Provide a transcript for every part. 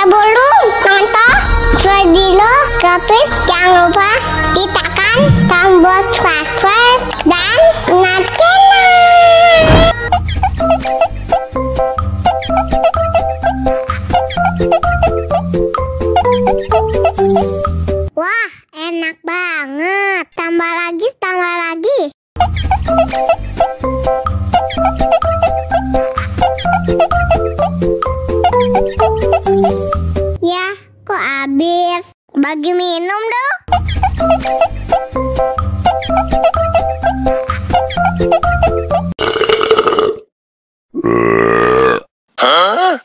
Sebelum nonton video Kepit, jangan lupa tekan tombol subscribe dan nyalakan. Wah, enak banget. Tambah lagi, tambah lagi. Ya, kok habis? Bagi minum dong. Hah?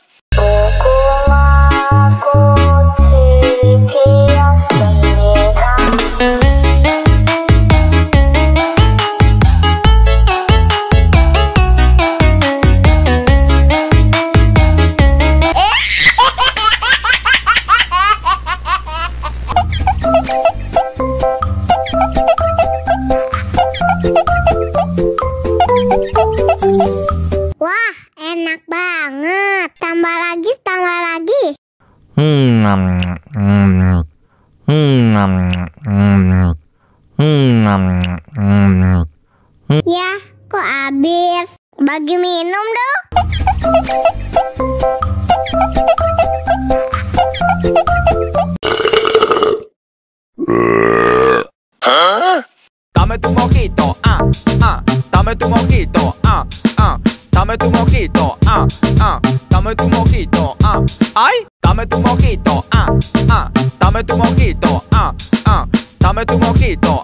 Wah, enak banget. Tambah lagi, tambah lagi. Ya, kok habis? Bagi minum dong. Hah? Dame tu mojito, dame tu mojito, dame tu mojito, dame tu mojito, ay, dame tu mojito, dame tu mojito, dame tu mojito,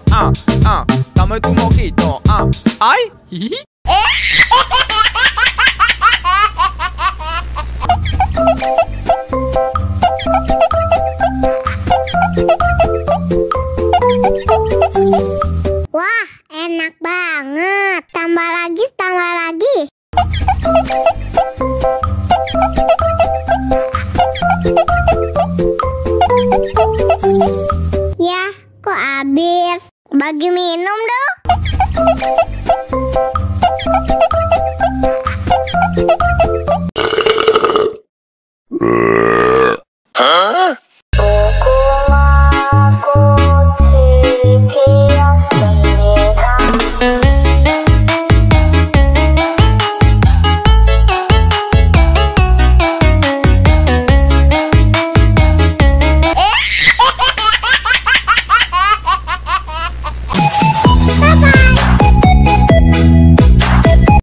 dame tu mojito, ay. Wah, enak banget. Tambah lagi, tambah lagi. Ya, kok habis? Bagi minum dong.